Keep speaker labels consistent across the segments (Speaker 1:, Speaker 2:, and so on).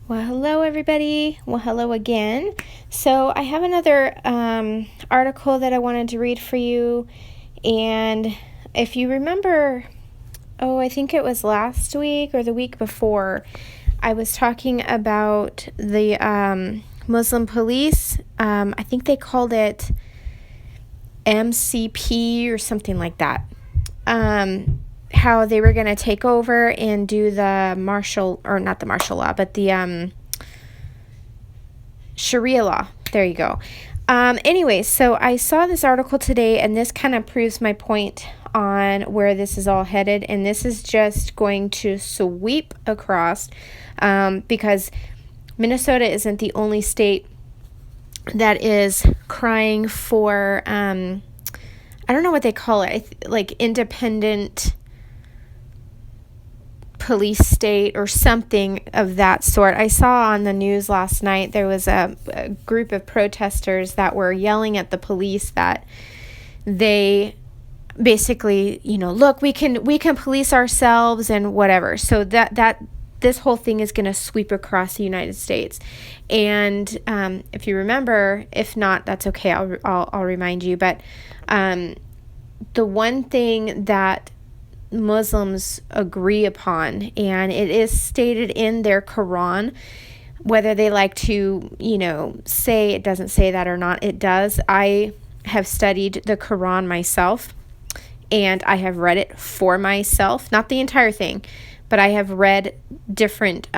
Speaker 1: Well, hello, everybody. Well, hello again. So, I have another article that I wanted to read for you. And if you remember, I think it was last week or the week before, I was talking about the Muslim police. I think they called it MCP or something like that. How they were going to take over and do the not the martial law, but the Sharia law. There you go. Anyway, so I saw this article today, and this kind of proves my point on where this is all headed. And this is just going to sweep across because Minnesota isn't the only state that is crying for, I don't know what they call it, like independent police state or something of that sort. I saw on the news last night there was a group of protesters that were yelling at the police that they basically, look, we can police ourselves and whatever. So that this whole thing is going to sweep across the United States. And if you remember, if not, that's okay. I'll remind you. But the one thing that Muslims agree upon, and it is stated in their Quran, whether they like to, say it doesn't say that or not, it does. I have studied the Quran myself, and I have read it for myself, not the entire thing, but I have read different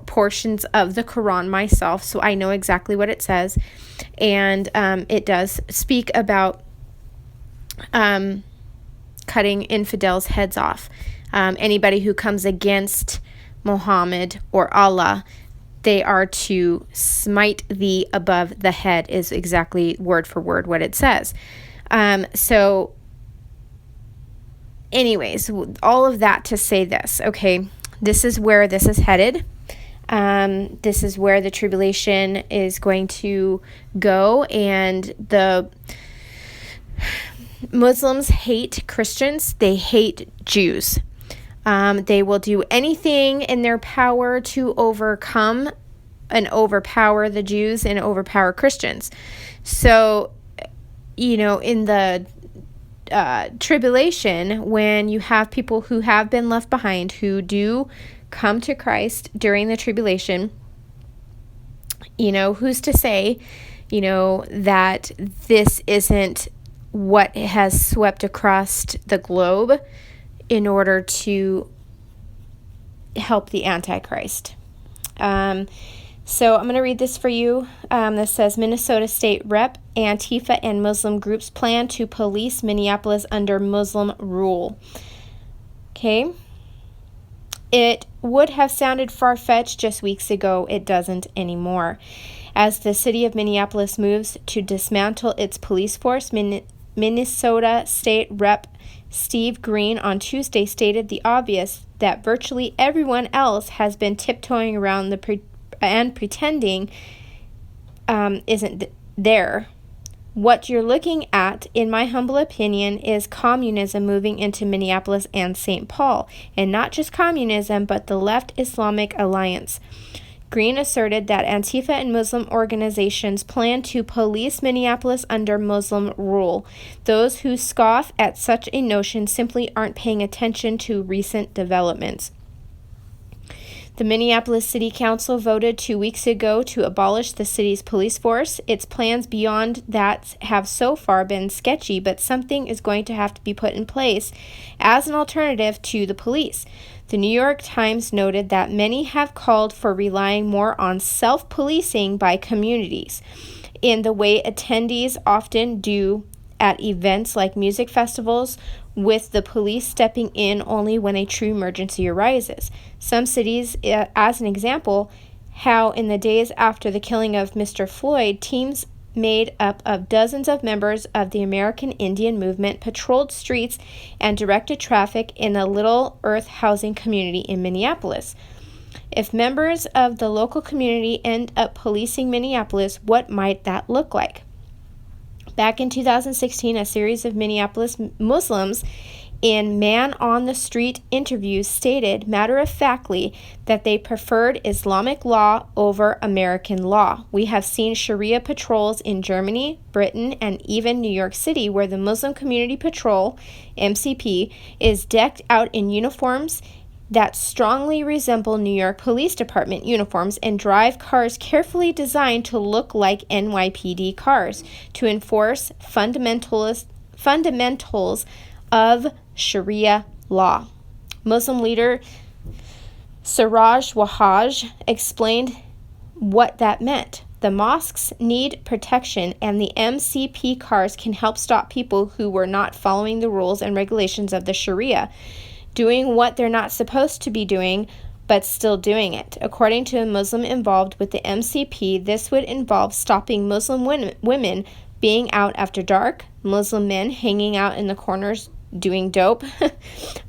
Speaker 1: portions of the Quran myself, so I know exactly what it says. And it does speak about cutting infidels' heads off. Anybody who comes against Muhammad or Allah, they are to smite thee above the head, is exactly word for word what it says. So anyways, all of that to say this, okay, this is where this is headed. This is where the tribulation is going to go, and the Muslims hate Christians. They hate Jews. They will do anything in their power to overcome and overpower the Jews and overpower Christians. So, in the tribulation, when you have people who have been left behind, who do come to Christ during the tribulation, who's to say, that this isn't what has swept across the globe in order to help the Antichrist. So I'm going to read this for you. This says, Minnesota State Rep, Antifa, and Muslim groups plan to police Minneapolis under Muslim rule. Okay. It would have sounded far-fetched just weeks ago. It doesn't anymore. As the city of Minneapolis moves to dismantle its police force, Minnesota State Rep. Steve Green on Tuesday stated the obvious, that virtually everyone else has been tiptoeing around and pretending isn't there. What you're looking at, in my humble opinion, is communism moving into Minneapolis and St. Paul, and not just communism, but the left Islamic alliance. Green asserted that Antifa and Muslim organizations plan to police Minneapolis under Muslim rule. Those who scoff at such a notion simply aren't paying attention to recent developments. The Minneapolis City Council voted 2 weeks ago to abolish the city's police force. Its plans beyond that have so far been sketchy, but something is going to have to be put in place as an alternative to the police. The New York Times noted that many have called for relying more on self-policing by communities, in the way attendees often do at events like music festivals, with the police stepping in only when a true emergency arises. Some cities, as an example, how in the days after the killing of Mr. Floyd, teams made up of dozens of members of the American Indian movement patrolled streets and directed traffic in a Little Earth housing community in Minneapolis. If members of the local community end up policing Minneapolis, what might that look like? Back in 2016, a series of Minneapolis Muslims in man-on-the-street interviews stated matter-of-factly that they preferred Islamic law over American law. We have seen Sharia patrols in Germany, Britain, and even New York City, where the Muslim Community Patrol, MCP, is decked out in uniforms that strongly resemble New York Police Department uniforms and drive cars carefully designed to look like NYPD cars to enforce fundamentals of Sharia law. Muslim leader Siraj Wahhaj explained what that meant. The mosques need protection, and the MCP cars can help stop people who were not following the rules and regulations of the Sharia, doing what they're not supposed to be doing, but still doing it. According to a Muslim involved with the MCP, this would involve stopping Muslim women being out after dark, Muslim men hanging out in the corners doing dope,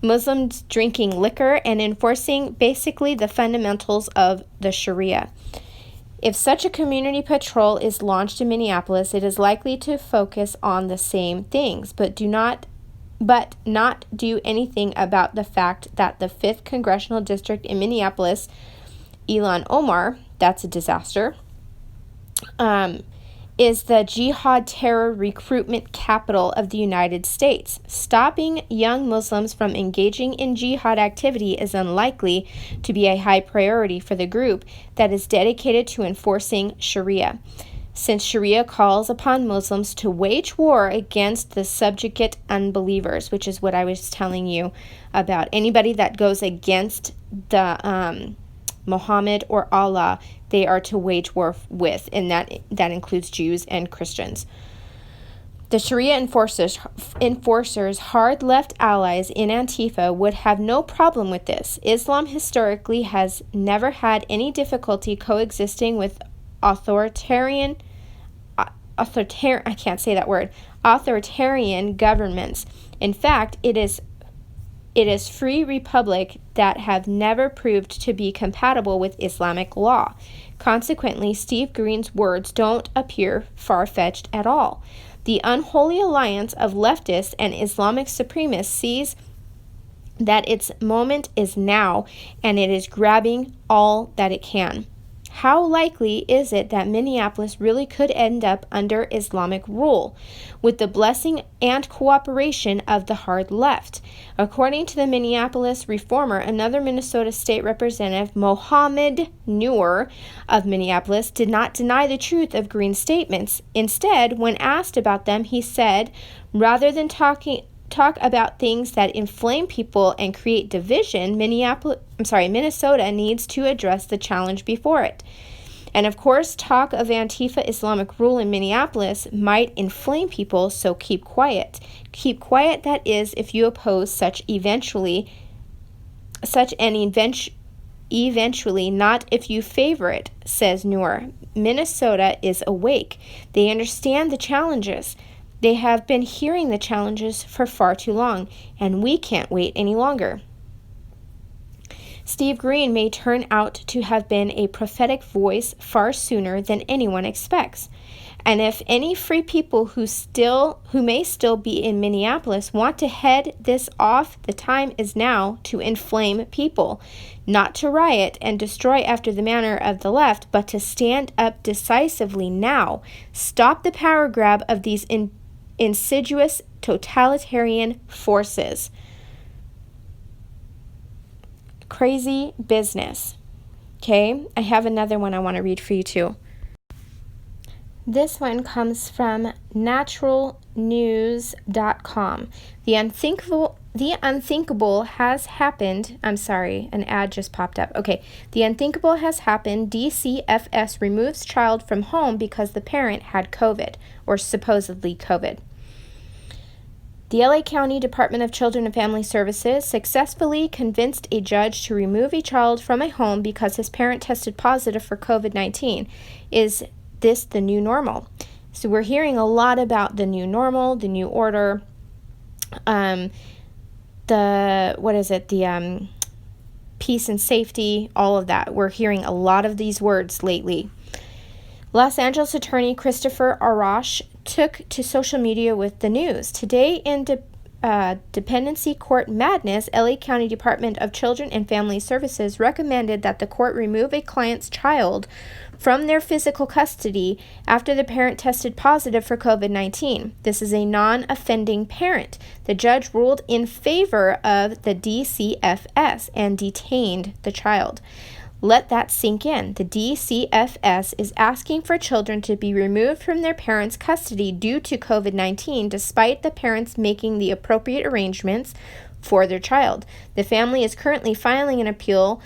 Speaker 1: Muslims drinking liquor, and enforcing basically the fundamentals of the Sharia. If such a community patrol is launched in Minneapolis, it is likely to focus on the same things, but not do anything about the fact that the 5th Congressional District in Minneapolis, Ilhan Omar, that's a disaster, is the jihad terror recruitment capital of the United States. Stopping young Muslims from engaging in jihad activity is unlikely to be a high priority for the group that is dedicated to enforcing Sharia, since Sharia calls upon Muslims to wage war against the subjugate unbelievers, which is what I was telling you about. Anybody that goes against the Muhammad or Allah, they are to wage war with, and that includes Jews and Christians. The Sharia enforcers, hard left allies in Antifa, would have no problem with this. Islam historically has never had any difficulty coexisting with authoritarian governments. In fact, it is free republic that have never proved to be compatible with Islamic law. Consequently, Steve Green's words don't appear far-fetched at all. The unholy alliance of leftists and Islamic supremacists sees that its moment is now, and it is grabbing all that it can. How likely is it that Minneapolis really could end up under Islamic rule, with the blessing and cooperation of the hard left? According to the Minneapolis Reformer, another Minnesota State Representative, Mohammed Noor of Minneapolis, did not deny the truth of Green's statements. Instead, when asked about them, he said, rather than talk about things that inflame people and create division, Minnesota needs to address the challenge before it. And of course, talk of Antifa Islamic rule in Minneapolis might inflame people, so keep quiet. Keep quiet, that is, if you oppose eventually, not if you favor it, says Noor. Minnesota is awake. They understand the challenges. They have been hearing the challenges for far too long, and we can't wait any longer. Steve Green may turn out to have been a prophetic voice far sooner than anyone expects. And if any free people who may still be in Minneapolis want to head this off, the time is now to inflame people, not to riot and destroy after the manner of the left, but to stand up decisively now. Stop the power grab of these insidious totalitarian forces. Crazy business. Okay, I have another one I want to read for you too. This one comes from naturalnews.com. The unthinkable has happened. I'm sorry, an ad just popped up. Okay. The unthinkable has happened. DCFS removes child from home because the parent had COVID, or supposedly COVID. The LA County Department of Children and Family Services successfully convinced a judge to remove a child from a home because his parent tested positive for COVID-19. Is this the new normal? So we're hearing a lot about the new normal, the new order, peace and safety, all of that. We're hearing a lot of these words lately. Los Angeles attorney Christopher Arash took to social media with the news. Today in dependency court madness, LA County Department of Children and Family Services recommended that the court remove a client's child from their physical custody after the parent tested positive for COVID-19. This is a non-offending parent. The judge ruled in favor of the DCFS and detained the child. Let that sink in. The DCFS is asking for children to be removed from their parents' custody due to COVID-19, despite the parents making the appropriate arrangements for their child. The family is currently filing an appeal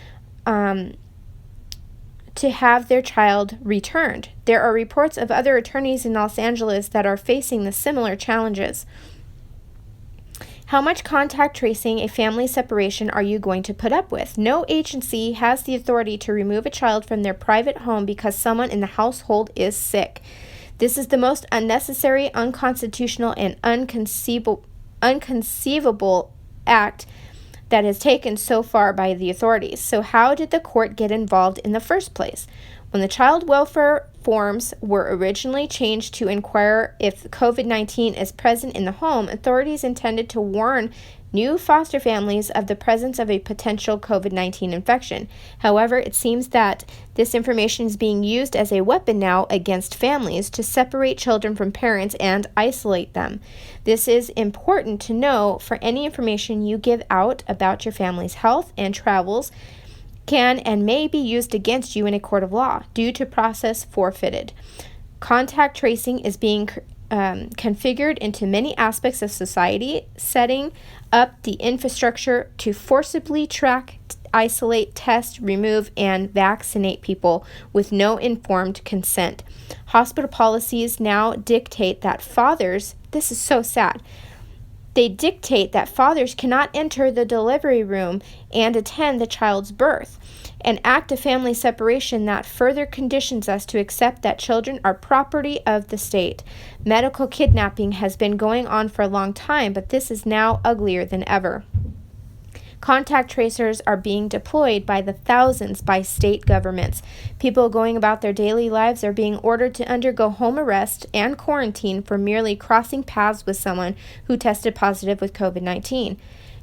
Speaker 1: to have their child returned. There are reports of other attorneys in Los Angeles that are facing the similar challenges. How much contact tracing a family separation are you going to put up with? No agency has the authority to remove a child from their private home because someone in the household is sick. This is the most unnecessary, unconstitutional, and unconceivable act that is taken so far by the authorities. So how did the court get involved in the first place? When the child welfare forms were originally changed to inquire if COVID-19 is present in the home, authorities intended to warn new foster families of the presence of a potential COVID-19 infection. However, it seems that this information is being used as a weapon now against families to separate children from parents and isolate them. This is important to know, for any information you give out about your family's health and travels can and may be used against you in a court of law due to process forfeited. Contact tracing is being configured into many aspects of society, setting up the infrastructure to forcibly track, isolate, test, remove, and vaccinate people with no informed consent. Hospital policies now dictate that fathers, this is so sad, they dictate that fathers cannot enter the delivery room and attend the child's birth, an act of family separation that further conditions us to accept that children are property of the state. Medical kidnapping has been going on for a long time, but this is now uglier than ever. Contact tracers are being deployed by the thousands by state governments. People going about their daily lives are being ordered to undergo home arrest and quarantine for merely crossing paths with someone who tested positive with COVID-19.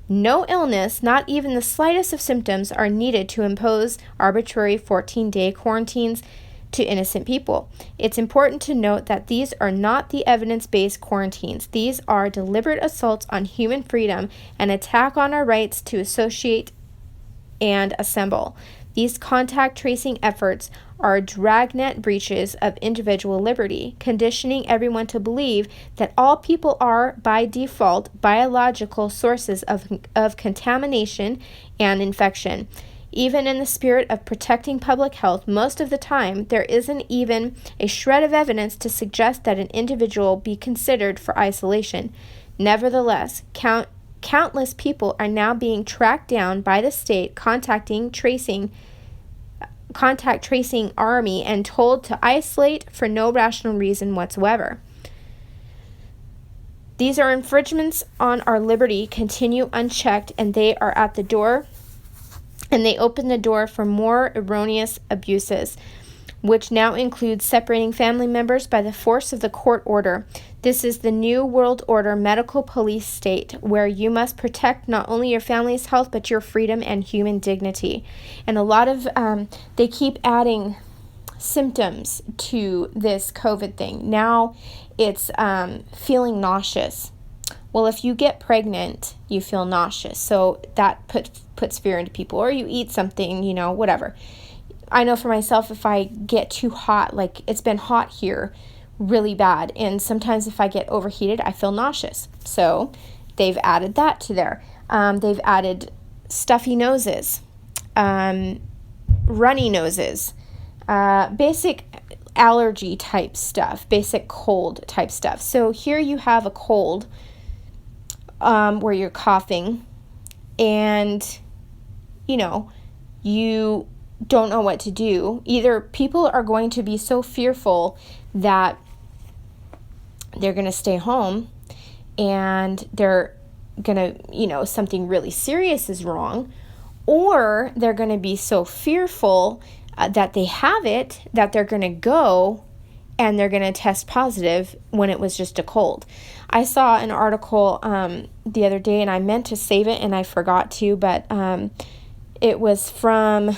Speaker 1: No illness, not even the slightest of symptoms, are needed to impose arbitrary 14-day quarantines to innocent people. It's important to note that these are not the evidence-based quarantines. These are deliberate assaults on human freedom, an attack on our rights to associate and assemble. These contact tracing efforts are dragnet breaches of individual liberty, conditioning everyone to believe that all people are, by default, biological sources of contamination and infection. Even in the spirit of protecting public health, most of the time, there isn't even a shred of evidence to suggest that an individual be considered for isolation. Nevertheless, countless people are now being tracked down by the state contact tracing army and told to isolate for no rational reason whatsoever. These are infringements on our liberty, continue unchecked, and they are at the door. And they open the door for more erroneous abuses, which now includes separating family members by the force of the court order. This is the New World Order medical police state, where you must protect not only your family's health, but your freedom and human dignity. And a lot of, they keep adding symptoms to this COVID thing. Now it's feeling nauseous. Well, if you get pregnant, you feel nauseous. So that puts fear into people. Or you eat something, whatever. I know for myself, if I get too hot, like it's been hot here really bad. And sometimes if I get overheated, I feel nauseous. So they've added that to there. They've added stuffy noses, runny noses, basic allergy type stuff, basic cold type stuff. So here you have a cold where you're coughing and, you don't know what to do. Either people are going to be so fearful that they're going to stay home and they're going to, something really serious is wrong, or they're going to be so fearful that they have it that they're going to go and they're going to test positive when it was just a cold. I saw an article the other day, and I meant to save it and I forgot to, but it was from,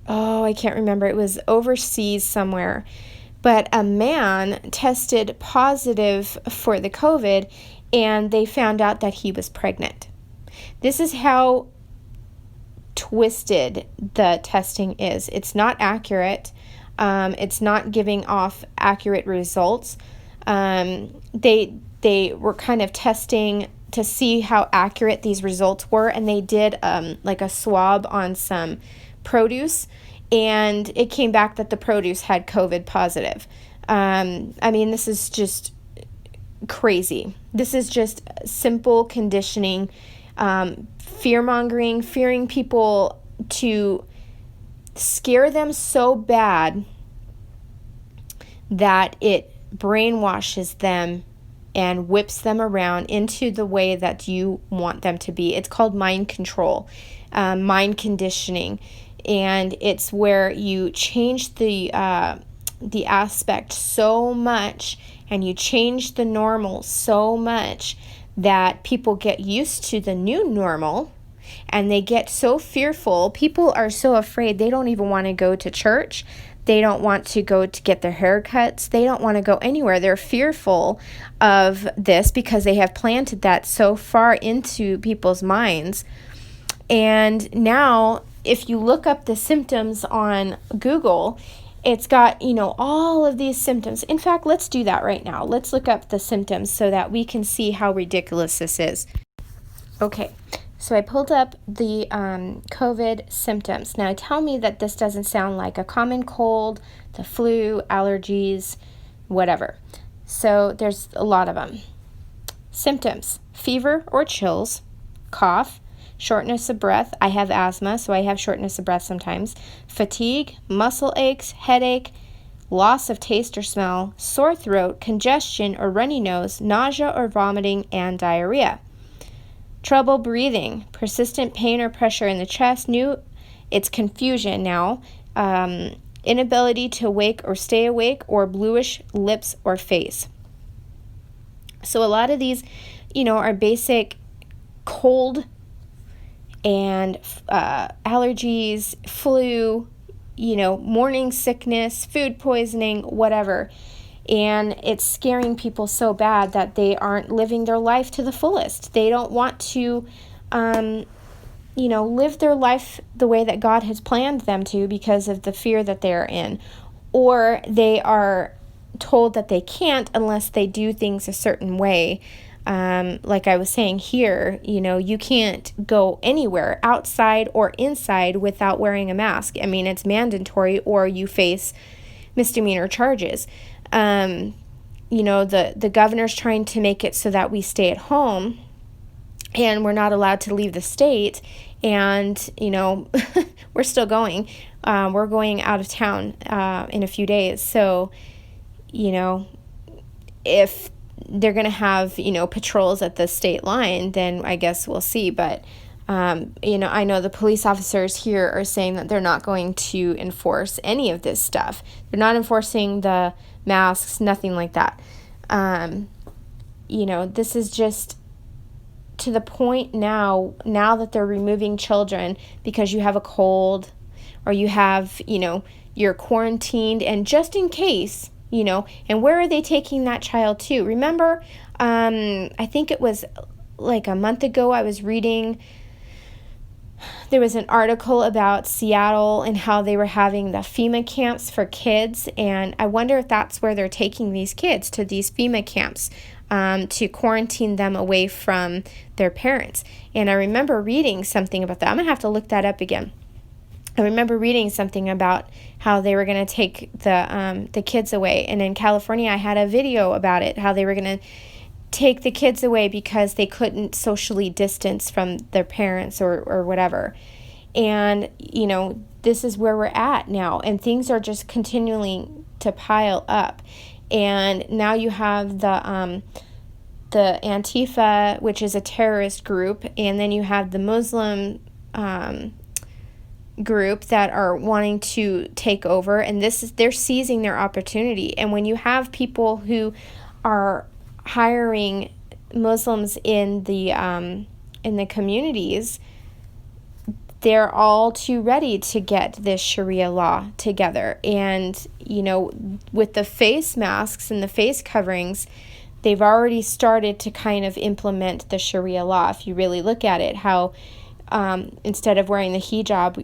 Speaker 1: I can't remember. It was overseas somewhere. But a man tested positive for the COVID, and they found out that he was pregnant. This is how twisted the testing is. It's not accurate. It's not giving off accurate results. They were kind of testing to see how accurate these results were, and they did like a swab on some produce, and it came back that the produce had COVID positive. I mean, this is just crazy. This is just simple conditioning, fear-mongering, fearing people to scare them so bad that it brainwashes them and whips them around into the way that you want them to be. It's called mind control, mind conditioning. And it's where you change the aspect so much, and you change the normal so much that people get used to the new normal, and they get so fearful. People are so afraid they don't even want to go to church. They don't want to go to get their haircuts. They don't want to go anywhere. They're fearful of this because they have planted that so far into people's minds. And now, if you look up the symptoms on Google, it's got, all of these symptoms. In fact, let's do that right now. Let's look up the symptoms so that we can see how ridiculous this is. Okay, so I pulled up the COVID symptoms. Now, tell me that this doesn't sound like a common cold, the flu, allergies, whatever. So there's a lot of them. Symptoms: fever or chills, cough, shortness of breath. I have asthma, so I have shortness of breath sometimes. Fatigue, muscle aches, headache, loss of taste or smell, sore throat, congestion or runny nose, nausea or vomiting, and diarrhea. Trouble breathing, persistent pain or pressure in the chest. It's confusion now. Inability to wake or stay awake, or bluish lips or face. So a lot of these, are basic cold and allergies, flu, morning sickness, food poisoning, whatever. And it's scaring people so bad that they aren't living their life to the fullest. They don't want to, live their life the way that God has planned them to because of the fear that they're in. Or they are told that they can't unless they do things a certain way. Like I was saying here, you can't go anywhere outside or inside without wearing a mask. I mean, it's mandatory, or you face misdemeanor charges. The governor's trying to make it so that we stay at home and we're not allowed to leave the state. And, we're still going. We're going out of town in a few days. So, if they're going to have, patrols at the state line, then I guess we'll see. But, I know the police officers here are saying that they're not going to enforce any of this stuff. They're not enforcing the masks, nothing like that. This is just to the point now that they're removing children because you have a cold, or you have, you're quarantined, and just in case, and where are they taking that child to? Remember, I think it was like a month ago, I was reading, there was an article about Seattle and how they were having the FEMA camps for kids, and I wonder if that's where they're taking these kids, to these FEMA camps, to quarantine them away from their parents. And I remember reading something about that. I'm going to have to look that up again. I remember reading something about how they were going to take the kids away. And in California, I had a video about it, how they were going to take the kids away because they couldn't socially distance from their parents or whatever. And, this is where we're at now. And things are just continuing to pile up. And now you have the Antifa, which is a terrorist group, and then you have the Muslim group that are wanting to take over, and they're seizing their opportunity. And when you have people who are hiring Muslims in the communities, they're all too ready to get this Sharia law together. And, with the face masks and the face coverings, they've already started to kind of implement the Sharia law. If you really look at it, how instead of wearing the hijab,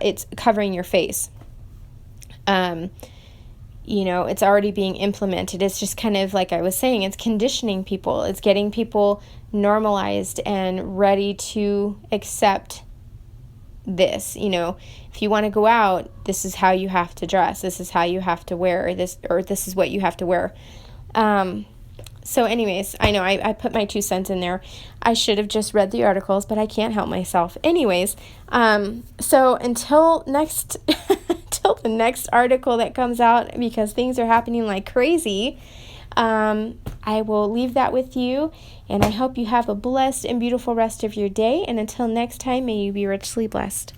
Speaker 1: it's covering your face. It's already being implemented. It's just kind of like I was saying, it's conditioning people. It's getting people normalized and ready to accept this. If you want to go out, this is how you have to dress. This is how you have to wear this, or this is what you have to wear. So anyways, I know I put my 2 cents in there. I should have just read the articles, but I can't help myself. Anyways, so until till the next article that comes out, because things are happening like crazy, I will leave that with you, and I hope you have a blessed and beautiful rest of your day. And until next time, may you be richly blessed.